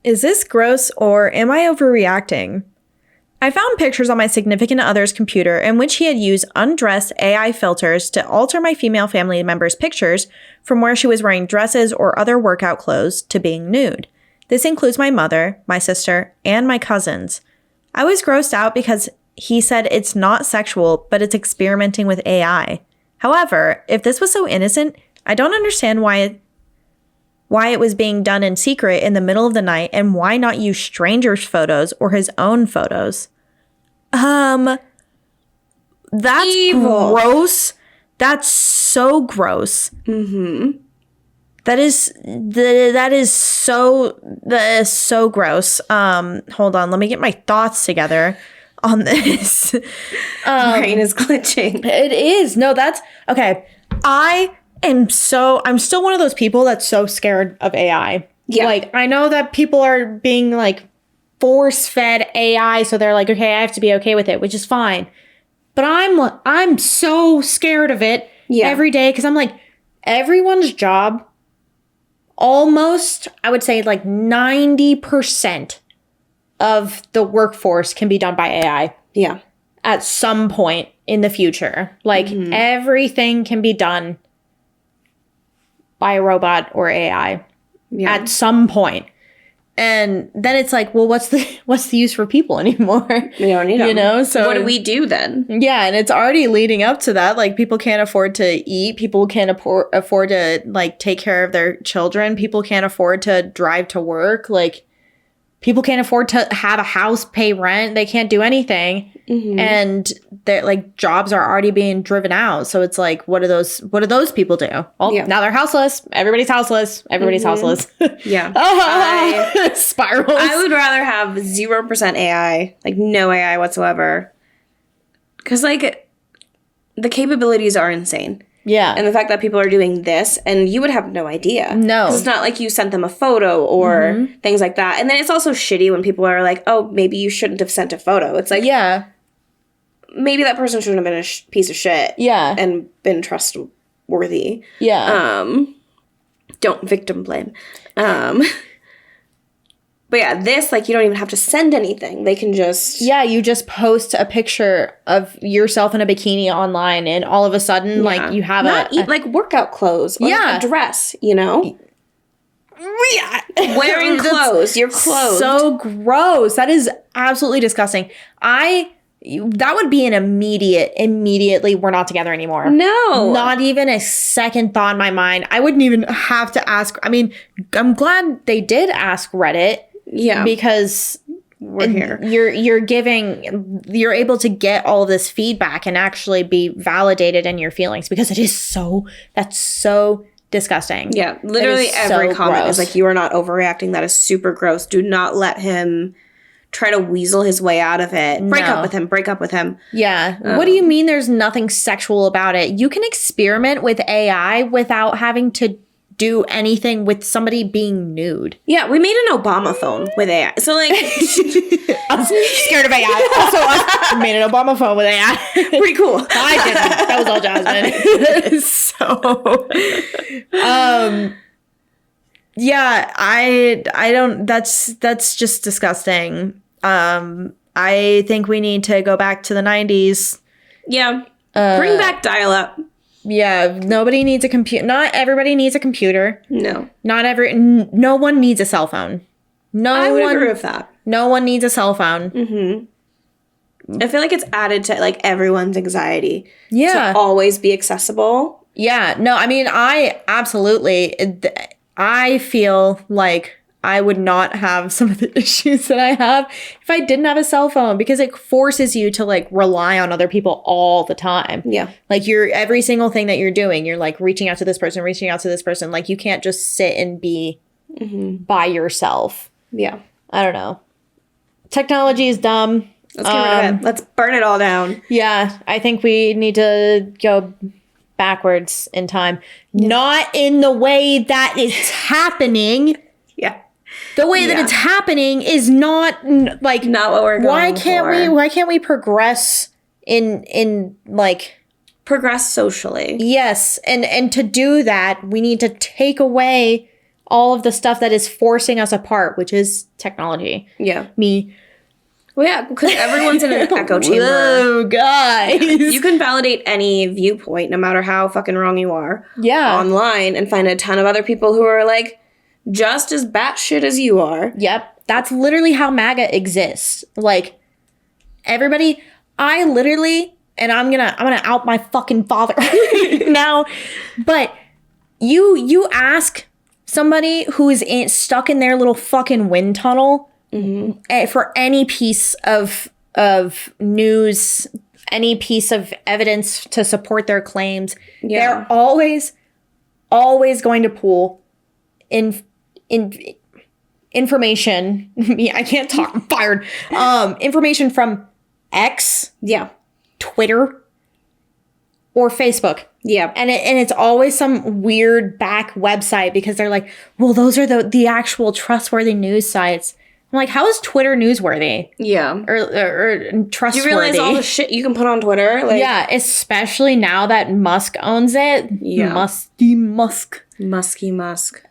Is this gross or am I overreacting? I found pictures on my significant other's computer in which he had used undressed AI filters to alter my female family member's pictures from where she was wearing dresses or other workout clothes to being nude. This includes my mother, my sister, and my cousins. I was grossed out because he said it's not sexual, but it's experimenting with AI. However, if this was so innocent, I don't understand why it was being done in secret in the middle of the night, and why not use strangers' photos or his own photos. That's evil. Gross. That's so gross. Mm-hmm. That is so gross. Hold on, let me get my thoughts together on this. Brain is glitching. It is. No, that's okay. I'm still one of those people that's so scared of AI. Yeah. Like, I know that people are being like force-fed AI, so they're like, okay, I have to be okay with it, which is fine. But I'm so scared of it every day, because I'm like, everyone's job, almost, I would say like 90% of the workforce can be done by AI. Yeah. At some point in the future. Like, everything can be done by a robot or AI at some point. And then it's like, well, what's the use for people anymore? We don't need them. You know? So what do we do then? Yeah, and it's already leading up to that. Like, people can't afford to eat. People can't afford to, like, take care of their children. People can't afford to drive to work. Like, people can't afford to have a house, pay rent. They can't do anything. Mm-hmm. And they're like, jobs are already being driven out. So it's like, what do those people do? Well, now they're houseless. Everybody's houseless. Everybody's houseless. Yeah. Spirals. I would rather have 0% AI, like no AI whatsoever. Because like the capabilities are insane. Yeah. And the fact that people are doing this and you would have no idea. No. 'Cause it's not like you sent them a photo or things like that. And then it's also shitty when people are like, oh, maybe you shouldn't have sent a photo. It's like, maybe that person shouldn't have been a piece of shit. Yeah. And been trustworthy. Yeah. Don't victim blame. But yeah, this, like, you don't even have to send anything. They can just... Yeah, you just post a picture of yourself in a bikini online, and all of a sudden, like, you have like, workout clothes. Or like a dress, you know? Yeah. Wearing clothes. You're clothed. So gross. That is absolutely disgusting. That would be an immediately, we're not together anymore. No. Not even a second thought in my mind. I wouldn't even have to ask. I mean, I'm glad they did ask Reddit. Yeah. Because we're here. You're able to get all this feedback and actually be validated in your feelings, because that's so disgusting. Yeah. Literally every comment is like, you are not overreacting. That is super gross. Do not let him try to weasel his way out of it. Break up with him. Yeah. What do you mean there's nothing sexual about it? You can experiment with AI without having to do anything with somebody being nude. Yeah, we made an Obama phone with AI. So, like... I was scared of AI. Also, I made an Obama phone with AI. Pretty cool. I didn't. That was all Jasmine. Yeah, I don't... That's just disgusting. I think we need to go back to the 90s. Yeah. Bring back dial-up. Yeah, nobody needs a computer. Not everybody needs a computer. No. No one needs a cell phone. I would agree with that. No one needs a cell phone. Mm-hmm. I feel like it's added to, like, everyone's anxiety. Yeah. To always be accessible. Yeah. No, I mean, I feel like I would not have some of the issues that I have if I didn't have a cell phone, because it forces you to, like, rely on other people all the time. Yeah. Like, every single thing that you're doing, you're, like, reaching out to this person. Like, you can't just sit and be by yourself. Yeah. I don't know. Technology is dumb. Let's get rid of it. Let's burn it all down. Yeah. I think we need to go backwards in time. Yeah. Not in the way that it's happening. Yeah. The way that it's happening is not like, not what we're going for. Why can't we progress in like progress socially? Yes, and to do that, we need to take away all of the stuff that is forcing us apart, which is technology. Yeah. Me. Well, yeah, because everyone's in an echo chamber. Whoa, guys. Yeah. You can validate any viewpoint, no matter how fucking wrong you are, online, and find a ton of other people who are, like, just as batshit as you are. Yep. That's literally how MAGA exists. Like, everybody, I literally, and I'm gonna out my fucking father now, but you ask somebody who is stuck in their little fucking wind tunnel, for any piece of news, any piece of evidence to support their claims, they're always going to pull in information. I can't talk. I'm fired. Information from X, Twitter, or Facebook. Yeah. And it's always some weird back website because they're like, well, those are the actual trustworthy news sites. I'm like, how is Twitter newsworthy? Yeah. Or trustworthy? Do you realize all the shit you can put on Twitter? Like, yeah, especially now that Musk owns it. Yeah. Musky Musk.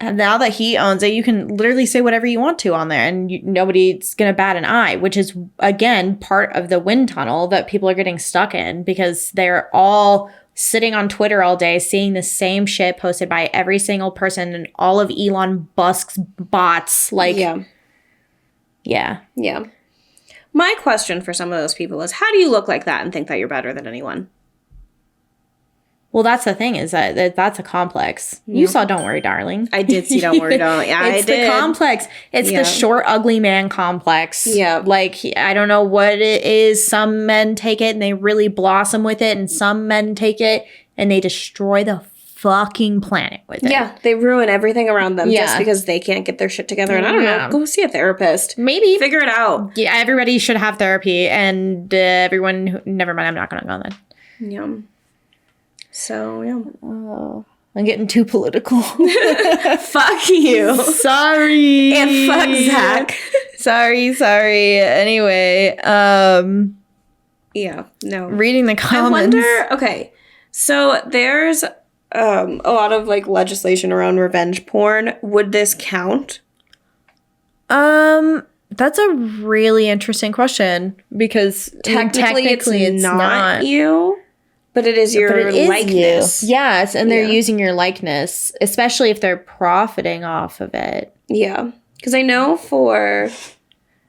And now that he owns it, you can literally say whatever you want to on there and nobody's going to bat an eye, which is, again, part of the wind tunnel that people are getting stuck in because they're all sitting on Twitter all day, seeing the same shit posted by every single person and all of Elon Musk's bots. Like, yeah. My question for some of those people is, how do you look like that and think that you're better than anyone? Well, that's the thing is that's a complex. You saw Don't Worry, Darling. I did see Don't Worry, Darling. Yeah, I did. It's the complex. It's the short, ugly man complex. Yeah. Like, I don't know what it is. Some men take it and they really blossom with it. And some men take it and they destroy the fucking planet with it. Yeah. They ruin everything around them just because they can't get their shit together. And I don't know. Go see a therapist. Maybe. Figure it out. Yeah. Everybody should have therapy. And everyone... Never mind. I'm not going to go on that. Yeah. So, yeah. Oh, I'm getting too political. Fuck you. Sorry. And fuck Zach. Sorry. Anyway, yeah, no. Reading the comments. I wonder, okay, so there's a lot of, like, legislation around revenge porn. Would this count? That's a really interesting question because technically it's not you. But it is your likeness. You. Yes, and they're using your likeness, especially if they're profiting off of it. Yeah. Because I know for...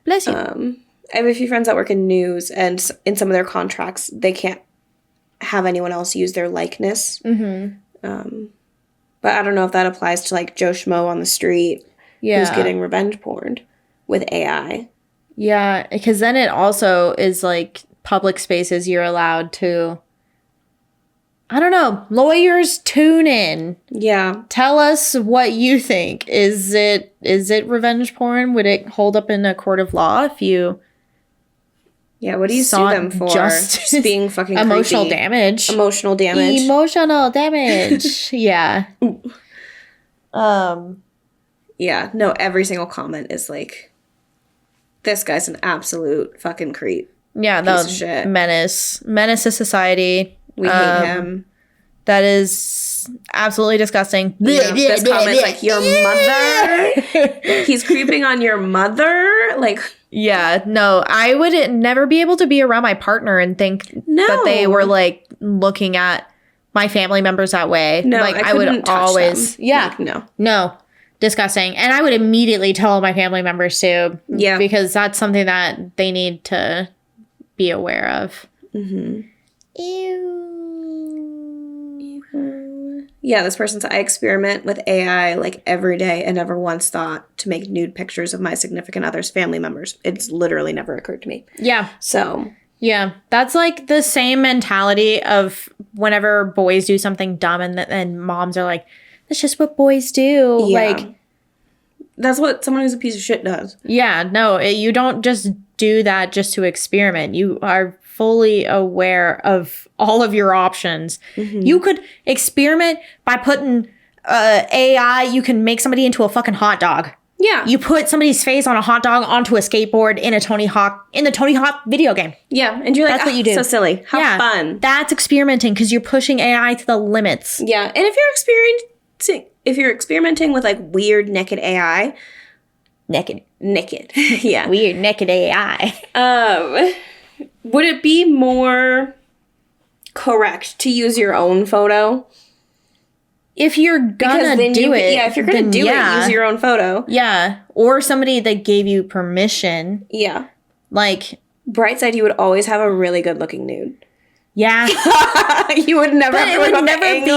Bless you. I have a few friends that work in news, and in some of their contracts, they can't have anyone else use their likeness. Mm-hmm. But I don't know if that applies to, like, Joe Schmo on the street who's getting revenge porned with AI. Yeah, because then it also is, like, public spaces you're allowed to... I don't know. Lawyers, tune in. Yeah. Tell us what you think. Is it revenge porn? Would it hold up in a court of law if you... Yeah, what do you sue them for? Just being fucking emotional creepy. Damage. Emotional damage. Yeah. Yeah, no, every single comment is like, this guy's an absolute fucking creep. Yeah, piece of shit. Menace to society. We hate him. That is absolutely disgusting. Yeah, this comment's like, your mother? He's creeping on your mother? Like... Yeah, no, I would never be able to be around my partner and think that they were, like, looking at my family members that way. No, like, I would always... Them. Yeah. Like, no. Disgusting. And I would immediately tell my family members, too. Yeah. Because that's something that they need to be aware of. Mm-hmm. Ew. Yeah, this person said, I experiment with AI like every day and never once thought to make nude pictures of my significant other's family members. It's literally never occurred to me. Yeah. So. Yeah. That's like the same mentality of whenever boys do something dumb and moms are like, that's just what boys do. Yeah. Like, that's what someone who's a piece of shit does. Yeah. No, you don't just do that just to experiment. You are fully aware of all of your options. Mm-hmm. You could experiment by putting AI. You can make somebody into a fucking hot dog. Yeah. You put somebody's face on a hot dog onto a skateboard in the Tony Hawk video game. Yeah. And you're like, that's what you do. So silly. How fun. That's experimenting because you're pushing AI to the limits. Yeah. And if you're if you're experimenting with like weird naked AI, naked, yeah, weird naked AI, would it be more correct to use your own photo? If you're gonna do it, yeah, if you're gonna do it, use your own photo. Yeah, or somebody that gave you permission. Yeah, like bright side, you would always have a really good looking nude. Yeah, you would never. But it would never be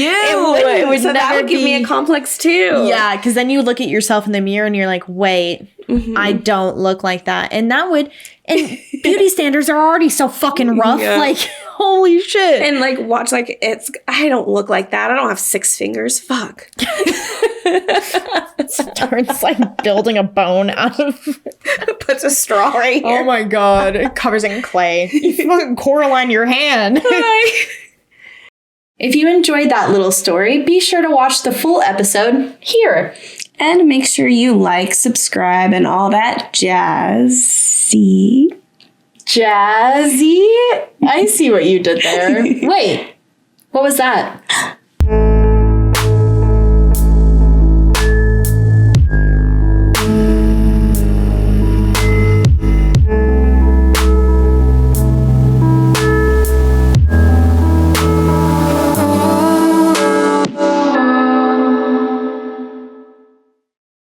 you. It would so never that would give me a complex too. Yeah, because then you look at yourself in the mirror and you're like, wait, I don't look like that, and that would. And beauty standards are already so fucking rough. Yeah. Like, holy shit. And like, watch, like, I don't look like that. I don't have 6 fingers. Fuck. Starts like building a bone out of. Puts a straw right here. Oh my God. It covers it in clay. You fucking Coraline your hand. If you enjoyed that little story, be sure to watch the full episode here. And make sure you like, subscribe, and all that jazzy. Jazzy? I see what you did there. Wait, what was that?